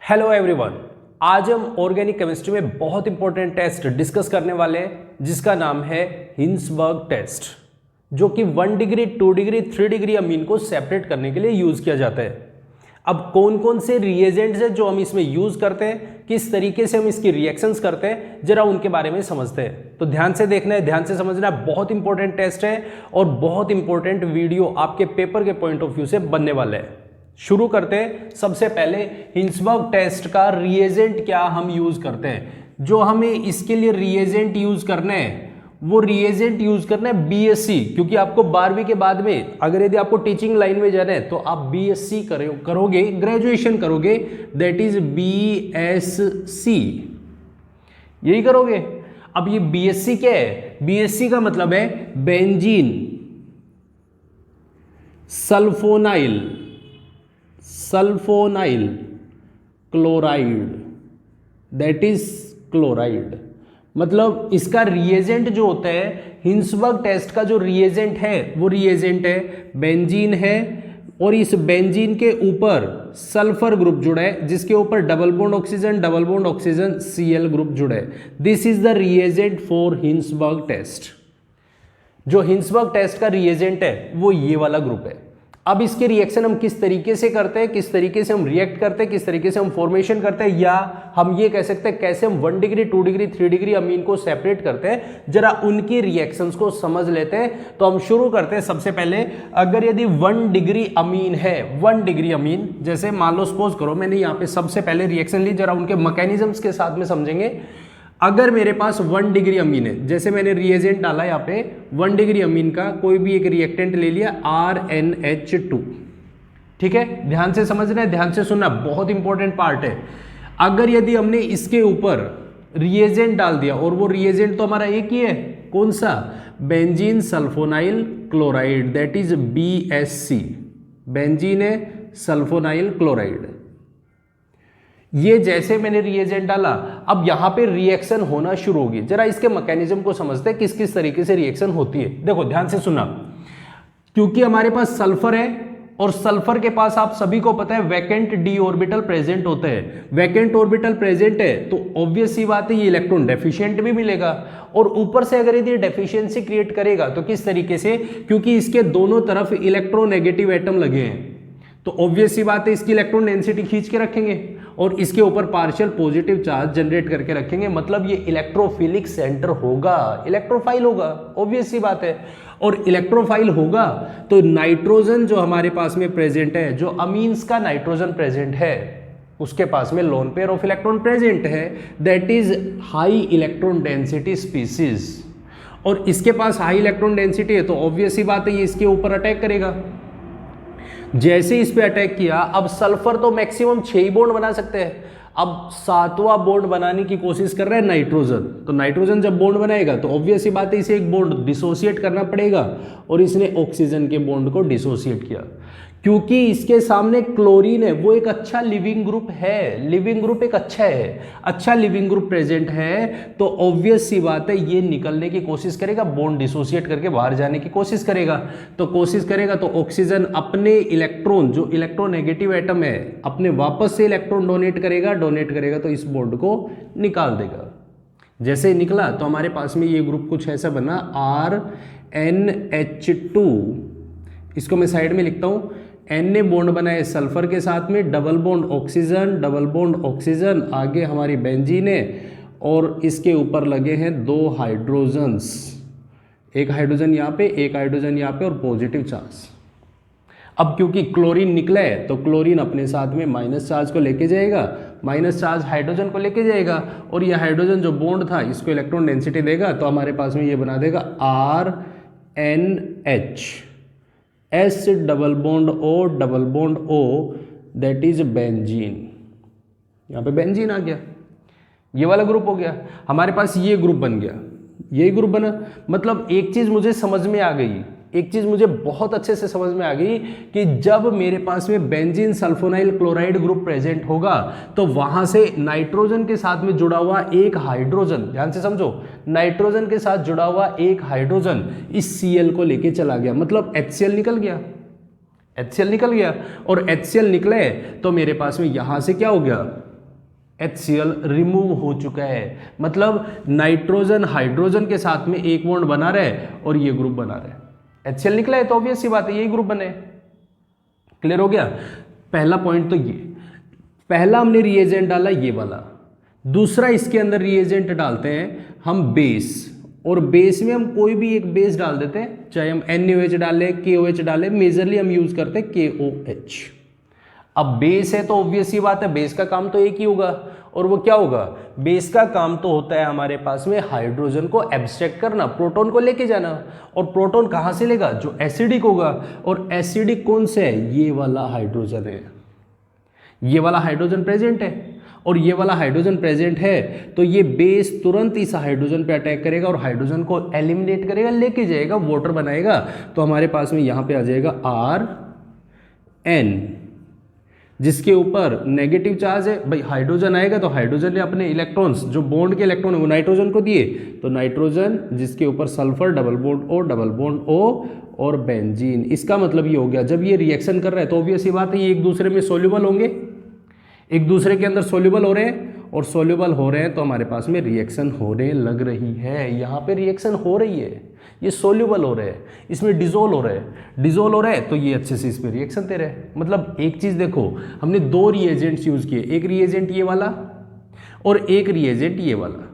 Hello everyone, आज हम organic chemistry में बहुत इंपॉर्टेंट टेस्ट डिस्कस करने वाले हैं जिसका नाम है हिंसबर्ग टेस्ट, जो कि 1 डिग्री 2 डिग्री 3 डिग्री अमीन को सेपरेट करने के लिए यूज किया जाता है। अब कौन कौन से रिएजेंट्स हैं जो हम इसमें यूज करते हैं, किस तरीके से हम इसकी रिएक्शंस करते हैं, जरा उनके बारे में समझते हैं। तो ध्यान से देखना है, ध्यान से समझना है। बहुत इंपॉर्टेंट टेस्ट है और बहुत इंपॉर्टेंट वीडियो आपके पेपर के पॉइंट ऑफ व्यू से बनने वाले हैं। शुरू करते हैं। सबसे पहले हिंसबर्ग टेस्ट का रिएजेंट क्या हम यूज करते हैं। जो हमें इसके लिए रिएजेंट यूज करना है वो रिएजेंट यूज करना है बीएससी, क्योंकि आपको 12वीं के बाद में अगर यदि आपको टीचिंग लाइन में जाना है तो आप बीएससी करोगे, ग्रेजुएशन करोगे, दैट इज बीएससी, यही करोगे। अब ये बीएससी क्या है? बीएससी का मतलब है benzene sulfonyl chloride, that is chloride. मतलब इसका रिएजेंट जो होता है, हिंसबर्ग टेस्ट का जो रिएजेंट है वो रिएजेंट है बेंजीन है, और इस बेंजीन के ऊपर सल्फर ग्रुप जुड़ा है जिसके ऊपर double bond oxygen Cl group जुड़ा है। This is the reagent for Hinsberg test. जो हिंसबर्ग टेस्ट का रिएजेंट है वो ये वाला ग्रुप है। अब इसके रिएक्शन हम किस तरीके से करते हैं, किस तरीके से हम रिएक्ट करते हैं, किस तरीके से हम फॉर्मेशन करते हैं, या हम ये कह सकते हैं कैसे हम 1 डिग्री 2 डिग्री 3 डिग्री अमीन को सेपरेट करते हैं, जरा उनकी रिएक्शंस को समझ लेते हैं। तो हम शुरू करते हैं। सबसे पहले अगर यदि 1 डिग्री अमीन है, 1 डिग्री अमीन, जैसे मान लो सपोज करो मैंने यहाँ पे सबसे पहले रिएक्शन ली, जरा उनके मैकेनिज्म्स के साथ में समझेंगे। अगर मेरे पास 1 डिग्री अमीन है, जैसे मैंने रिएजेंट डाला यहाँ पे 1 डिग्री अमीन का कोई भी एक रिएक्टेंट ले लिया RnH2, ठीक है। ध्यान से समझना है, ध्यान से सुनना, बहुत इंपॉर्टेंट पार्ट है। अगर यदि हमने इसके ऊपर रिएजेंट डाल दिया, और वो रिएजेंट तो हमारा एक ही है, कौन सा? Benzene sulfonyl chloride, that is BSC, benzene है सल्फोनाइल क्लोराइड। ये जैसे मैंने रिएजेंट डाला, अब यहां पे रिएक्शन होना शुरू होगी। जरा इसके मैकेनिज्म को समझते हैं, किस किस तरीके से रिएक्शन होती है। देखो ध्यान से सुनना, क्योंकि हमारे पास सल्फर है और सल्फर के पास आप सभी को पता है वैकेंट d ऑर्बिटल प्रेजेंट होते हैं। वैकेंट ऑर्बिटल प्रेजेंट है तो ऑब्वियस सी बात है ये इलेक्ट्रॉन डेफिशिएंट भी मिलेगा, और ऊपर से अगर यदि डेफिशिएंसी क्रिएट करेगा तो किस तरीके से, क्योंकि इसके दोनों तरफ इलेक्ट्रोनेगेटिव एटम लगे हैं तो ऑब्वियस सी बात है इसकी इलेक्ट्रॉन डेंसिटी खींच के रखेंगे और इसके ऊपर पार्शियल पॉजिटिव चार्ज जनरेट करके रखेंगे। मतलब ये इलेक्ट्रोफिलिक सेंटर होगा, इलेक्ट्रोफाइल होगा, ऑब्वियस सी बात है। और इलेक्ट्रोफाइल होगा तो नाइट्रोजन जो हमारे पास में प्रेजेंट है, जो अमीन्स का नाइट्रोजन प्रेजेंट है, उसके पास में lone pair of electron present है, that is high electron density species. और इसके पास हाई इलेक्ट्रॉन डेंसिटी है तो ऑब्वियस सी बात है ये इसके ऊपर अटैक करेगा। जैसे इस पे अटैक किया, अब सल्फर तो मैक्सिमम 6 ही बॉन्ड बना सकते हैं, अब 7वां बॉन्ड बनाने की कोशिश कर रहा है नाइट्रोजन। तो नाइट्रोजन जब बॉन्ड बनाएगा तो ऑब्वियस ही बात है इसे एक बॉन्ड डिसोसिएट करना पड़ेगा, और इसने ऑक्सीजन के बॉन्ड को डिसोसिएट किया। क्योंकि इसके सामने क्लोरीन है, वो एक अच्छा लिविंग ग्रुप है, लिविंग ग्रुप एक अच्छा है, अच्छा लिविंग ग्रुप प्रेजेंट है, तो ऑब्वियस सी बात है ये निकलने की कोशिश करेगा, बॉन्ड डिसोसिएट करके बाहर जाने की कोशिश करेगा। तो ऑक्सीजन अपने इलेक्ट्रॉन, जो इलेक्ट्रोनेगेटिव एटम है, अपने वापस से इलेक्ट्रॉन डोनेट करेगा तो इस बॉन्ड को निकाल देगा। जैसे ही निकला तो हमारे पास में ये ग्रुप कुछ ऐसा बना RnH2, इसको मैं साइड में लिखता हूँ। N ने बॉन्ड बनाए सल्फर के साथ में, डबल बॉन्ड ऑक्सीजन, आगे हमारी बेंजीन है, और इसके ऊपर लगे हैं 2 हाइड्रोजन्स, एक हाइड्रोजन यहाँ पे, एक हाइड्रोजन यहाँ पे, और पॉजिटिव चार्ज। अब क्योंकि क्लोरीन निकला है तो क्लोरीन अपने साथ में माइनस चार्ज को लेके जाएगा, माइनस चार्ज हाइड्रोजन को लेके जाएगा, और ये हाइड्रोजन जो बॉन्ड था इसको इलेक्ट्रॉन डेंसिटी देगा, तो हमारे पास में ये बना देगा RnH, S double bond O, that is benzene. यहाँ पे बेंजीन आ गया, ये वाला ग्रुप हो गया, हमारे पास ये ग्रुप बन गया, यही ग्रुप बना। मतलब एक चीज मुझे समझ में आ गई, एक चीज मुझे बहुत अच्छे से समझ में आ गई कि जब मेरे पास में benzene sulfonyl chloride group present होगा तो वहां से नाइट्रोजन के साथ में जुड़ा हुआ एक हाइड्रोजन, ध्यान से समझो, नाइट्रोजन के साथ जुड़ा हुआ एक हाइड्रोजन इस Cl को लेके चला गया, मतलब HCl निकल गया। HCl निकल गया और HCl निकले तो मेरे पास में यहां से क्या हो गया, HCl रिमूव हो चुका है, मतलब नाइट्रोजन हाइड्रोजन के साथ में एक बॉन्ड बना रहे और ये ग्रुप बना रहे, HCl निकला है तो ऑब्वियस सी बात है यही ग्रुप बने। क्लियर हो गया? पहला पॉइंट तो ये, पहला हमने रिएजेंट डाला ये वाला। दूसरा इसके अंदर रिएजेंट डालते हैं हम बेस, और बेस में हम कोई भी एक बेस डाल देते हैं, चाहे हम NaOH डालें KOH डालें, मेजरली हम यूज करते हैं KOH। अब बेस है तो ऑब्वियस सी बात है बेस का काम तो एक ही होगा, और वो क्या होगा? बेस का काम तो होता है हमारे पास में हाइड्रोजन को एब्स्ट्रैक्ट करना, प्रोटॉन को लेके जाना। और प्रोटॉन कहाँ से लेगा? जो एसिडिक होगा, और एसिडिक कौन से है? ये वाला हाइड्रोजन है, ये वाला हाइड्रोजन प्रेजेंट है, और ये वाला हाइड्रोजन प्रेजेंट है, तो ये बेस तुरंत इस हाइड्रोजन पे अटैक करेगा और हाइड्रोजन को एलिमिनेट करेगा, लेके जाएगा, वाटर बनाएगा। तो हमारे पास में यहाँ पे आ जाएगा RN, जिसके ऊपर नेगेटिव चार्ज है। भाई हाइड्रोजन आएगा तो हाइड्रोजन ने अपने इलेक्ट्रॉन्स, जो बॉन्ड के इलेक्ट्रॉन है वो नाइट्रोजन को दिए, तो नाइट्रोजन जिसके ऊपर सल्फर डबल बॉन्ड O और बेंजीन। इसका मतलब ये हो गया जब ये रिएक्शन कर रहा है तो ऑब्वियस सी बात है ये एक दूसरे में सोल्यूबल होंगे, एक दूसरे के अंदर सोल्यूबल हो रहे हैं, और सोल्यूबल हो रहे हैं तो हमारे पास में रिएक्शन होने लग रही है। यहाँ पे रिएक्शन हो रही है, ये सोल्यूबल हो रहे हैं, इसमें डिजोल्व हो रहे हैं, डिजोल्व हो रहे हैं तो ये अच्छे से इसमें रिएक्शन दे रहे हैं। मतलब एक चीज़ देखो, हमने दो रिएजेंट्स यूज़ किए, एक रिएजेंट ये वाला और एक रिएजेंट ये वाला।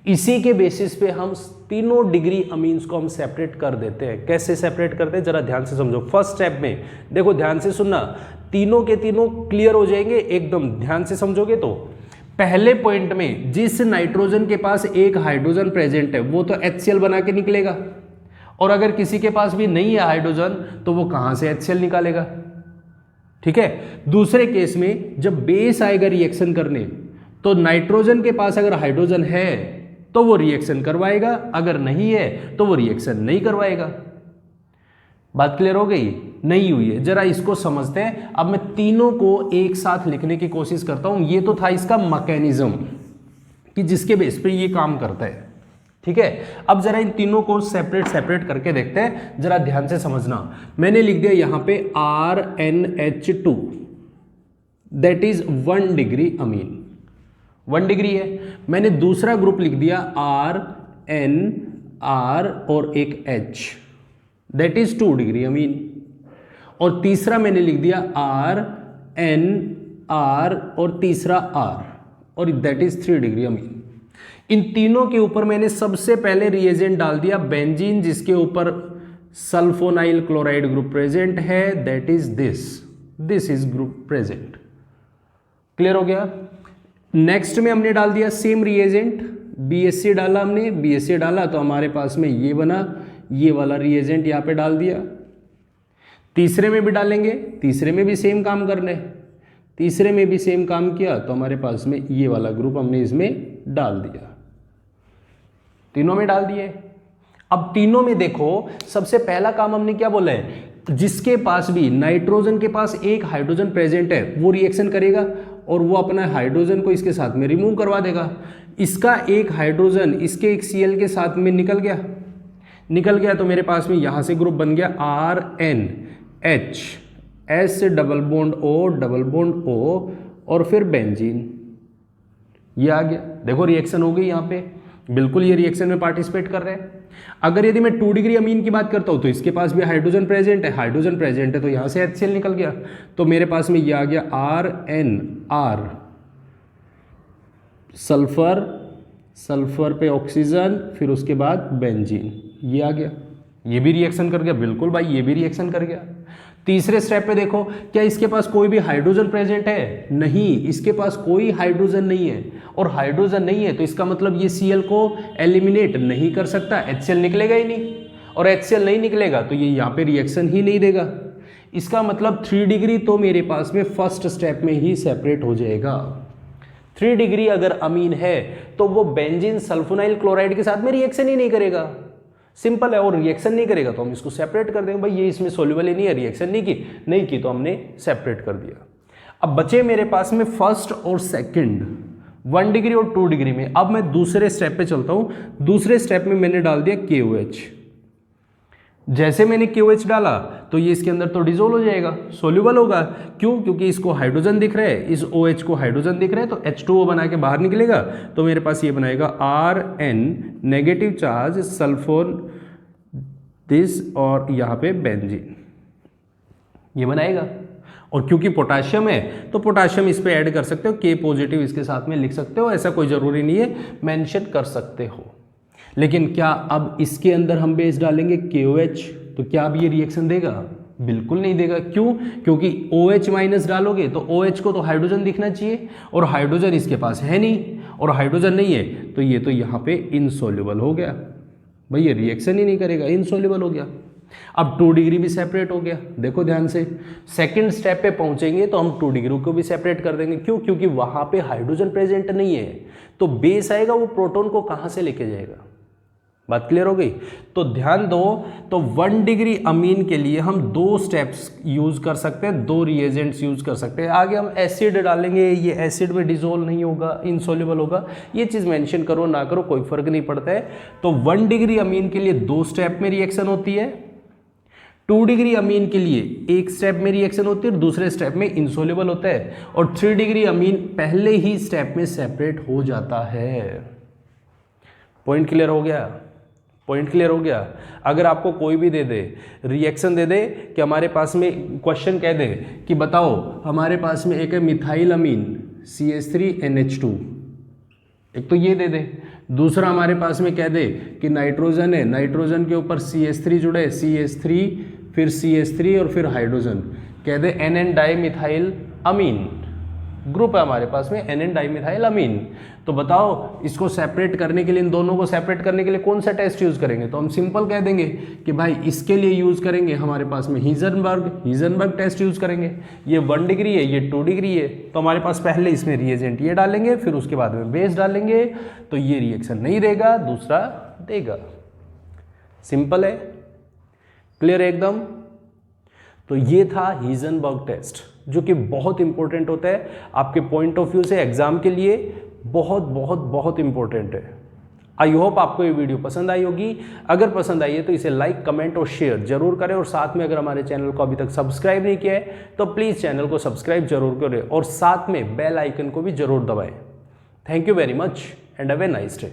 इसी के बेसिस पे हम तीनों डिग्री अमीन्स को हम सेपरेट कर देते हैं। कैसे सेपरेट करते हैं जरा ध्यान से समझो। फर्स्ट स्टेप में देखो, ध्यान से सुनना, तीनों के तीनों क्लियर हो जाएंगे एकदम, ध्यान से समझोगे तो। पहले पॉइंट में जिस नाइट्रोजन के पास एक हाइड्रोजन प्रेजेंट है वो तो HCl बना के निकलेगा, और अगर किसी के पास भी नहीं है हाइड्रोजन तो वो कहां से HCl निकालेगा? ठीक है। दूसरे केस में जब बेस आएगा रिएक्शन करने, तो नाइट्रोजन के पास अगर हाइड्रोजन है तो वो रिएक्शन करवाएगा, अगर नहीं है तो वो रिएक्शन नहीं करवाएगा। बात क्लियर हो गई? नहीं हुई है? जरा इसको समझते हैं। अब मैं तीनों को एक साथ लिखने की कोशिश करता हूं। ये तो था इसका मैकेनिज्म कि जिसके बेस पे ये काम करता है, ठीक है। अब जरा इन तीनों को सेपरेट करके देखते हैं, जरा ध्यान से समझना। मैंने लिख दिया यहां पे RNH2, that is 1 degree amine, 1 degree है। मैंने दूसरा ग्रुप लिख दिया RNR और एक H, that is 2 degree amine. और तीसरा मैंने लिख दिया RNR और तीसरा R, और दैट इज 3 डिग्री अमीन। इन तीनों के ऊपर मैंने सबसे पहले रिएजेंट डाल दिया बेंजीन, जिसके ऊपर सल्फोनाइल क्लोराइड ग्रुप प्रेजेंट है, that is this is group present. Clear हो गया? नेक्स्ट में हमने डाल दिया सेम रिएजेंट, BSC डाला हमने, BSC डाला तो हमारे पास में ये बना, ये वाला रिएजेंट यहाँ पे डाल दिया। तीसरे में भी डालेंगे, तीसरे में भी सेम काम करने, तीसरे में भी सेम काम किया तो हमारे पास में ये वाला ग्रुप हमने इसमें डाल दिया, तीनों में डाल दिए। अब तीनों में देखो, सबसे पहला काम हमने क्या बोला है, जिसके पास भी नाइट्रोजन के पास एक हाइड्रोजन प्रेजेंट है वो रिएक्शन करेगा और वो अपना हाइड्रोजन को इसके साथ में रिमूव करवा देगा। इसका एक हाइड्रोजन इसके एक Cl के साथ में निकल गया तो मेरे पास में यहां से ग्रुप बन गया RNH, S double bond O और फिर बेंजीन, ये आ गया। देखो रिएक्शन हो गई यहाँ पे, बिल्कुल ये रिएक्शन में पार्टिसिपेट कर रहे हैं। अगर यदि मैं 2 डिग्री अमीन की बात करता हूँ तो इसके पास भी हाइड्रोजन प्रेजेंट है तो यहाँ से HCl निकल गया, तो मेरे पास में ये आ गया RNR, सल्फर पे ऑक्सीजन, फिर उसके बाद बेंजीन, ये आ गया। ये भी रिएक्शन कर गया, बिल्कुल भाई ये भी रिएक्शन कर गया। तीसरे स्टेप पे देखो, क्या इसके पास कोई भी हाइड्रोजन प्रेजेंट है? नहीं, इसके पास कोई हाइड्रोजन नहीं है, और हाइड्रोजन नहीं है तो इसका मतलब ये Cl को एलिमिनेट नहीं कर सकता, HCl निकलेगा ही नहीं, और HCl नहीं निकलेगा तो ये यहाँ पे रिएक्शन ही नहीं देगा। इसका मतलब 3 डिग्री तो मेरे पास में फर्स्ट स्टेप में ही सेपरेट हो जाएगा। 3 डिग्री अगर अमीन है तो वो बेंजीन सल्फोनाइल क्लोराइड के साथ में रिएक्शन ही नहीं करेगा, सिंपल है। और रिएक्शन नहीं करेगा तो हम इसको सेपरेट कर देंगे, भाई ये इसमें सोल्यूबल ही नहीं है, रिएक्शन नहीं की तो हमने सेपरेट कर दिया। अब बचे मेरे पास में फर्स्ट और सेकंड, 1 डिग्री और 2 डिग्री में। अब मैं दूसरे स्टेप पे चलता हूं। दूसरे स्टेप में मैंने डाल दिया KOH, जैसे मैंने KOH डाला तो ये इसके अंदर तो डिजोल्व हो जाएगा, सोल्यूबल होगा। क्यों? क्योंकि इसको हाइड्रोजन दिख रहा है, इस OH को हाइड्रोजन दिख रहा है, तो H2O बना के बाहर निकलेगा, तो मेरे पास ये बनाएगा Rn negative charge sulphone this और यहाँ पे बेंजीन, ये बनाएगा। और क्योंकि पोटाशियम है तो पोटाशियम इस पे ऐड कर सकते हो, K पॉजिटिव इसके साथ में लिख सकते हो, ऐसा कोई ज़रूरी नहीं है, मेंशन कर सकते हो। लेकिन क्या अब इसके अंदर हम बेस डालेंगे KOH तो क्या अब ये रिएक्शन देगा? बिल्कुल नहीं देगा। क्यों? क्योंकि OH माइनस डालोगे तो OH को तो हाइड्रोजन दिखना चाहिए और हाइड्रोजन इसके पास है नहीं, और हाइड्रोजन नहीं है तो ये तो यहाँ पे इनसोल्यूबल हो गया भाई, ये रिएक्शन ही नहीं करेगा, इनसोल्यूबल हो गया। अब 2 डिग्री भी सेपरेट हो गया, देखो ध्यान से, सेकंड स्टेप पे पहुंचेंगे तो हम 2 डिग्री को भी सेपरेट कर देंगे। क्यों? क्योंकि वहां पे हाइड्रोजन प्रेजेंट नहीं है, तो बेस आएगा वो प्रोटॉन को कहां से लेके जाएगा। बात क्लियर हो गई? तो ध्यान दो, तो 1 डिग्री अमीन के लिए हम 2 स्टेप्स यूज कर सकते हैं, 2 रिएजेंट्स यूज कर सकते हैं। आगे हम एसिड डालेंगे, ये एसिड में डिजोल्व नहीं होगा, इनसोल्यूबल होगा, ये चीज मेंशन करो ना करो कोई फर्क नहीं पड़ता है। तो 1 डिग्री अमीन के लिए 2 स्टेप में रिएक्शन होती है, 2 डिग्री अमीन के लिए 1 स्टेप में रिएक्शन होती है और दूसरे स्टेप में इनसोल्यूबल होता है, और 3 डिग्री अमीन पहले ही स्टेप में सेपरेट हो जाता है। पॉइंट क्लियर हो गया? पॉइंट क्लियर हो गया? अगर आपको कोई भी दे दे, रिएक्शन दे दे कि हमारे पास में, क्वेश्चन कह दे कि बताओ हमारे पास में एक है मिथाइल अमीन CH3NH2, एक तो ये दे दे, दूसरा हमारे पास में कह दे कि नाइट्रोजन है, नाइट्रोजन के ऊपर CH3 जुड़े, CH3 फिर CH3 और फिर हाइड्रोजन, कह दे NN डाइमिथाइल अमीन, ग्रुप है हमारे पास में NN डाइमिथाइल अमीन। तो बताओ इसको सेपरेट करने के लिए, इन दोनों को सेपरेट करने के लिए कौन सा टेस्ट यूज करेंगे? तो हम सिंपल कह देंगे कि भाई इसके लिए यूज करेंगे हमारे पास में हीजनबर्ग टेस्ट यूज करेंगे। ये 1 डिग्री है, ये 2 डिग्री है, तो हमारे पास पहले इसमें रिएजेंट ये डालेंगे, फिर उसके बाद में बेस डालेंगे, तो ये रिएक्शन नहीं देगा, दूसरा देगा। सिंपल है, क्लियर है एकदम? तो ये था हीजनबर्ग टेस्ट, जो कि बहुत इंपॉर्टेंट होता है आपके पॉइंट ऑफ व्यू से, एग्जाम के लिए बहुत बहुत बहुत इंपॉर्टेंट है। आई होप आपको ये वीडियो पसंद आई होगी। अगर पसंद आई है तो इसे लाइक, कमेंट और शेयर जरूर करें, और साथ में अगर हमारे चैनल को अभी तक सब्सक्राइब नहीं किया है तो प्लीज़ चैनल को सब्सक्राइब जरूर करें, और साथ में बेल आइकन को भी जरूर दबाएं। Thank you very much and have a nice day.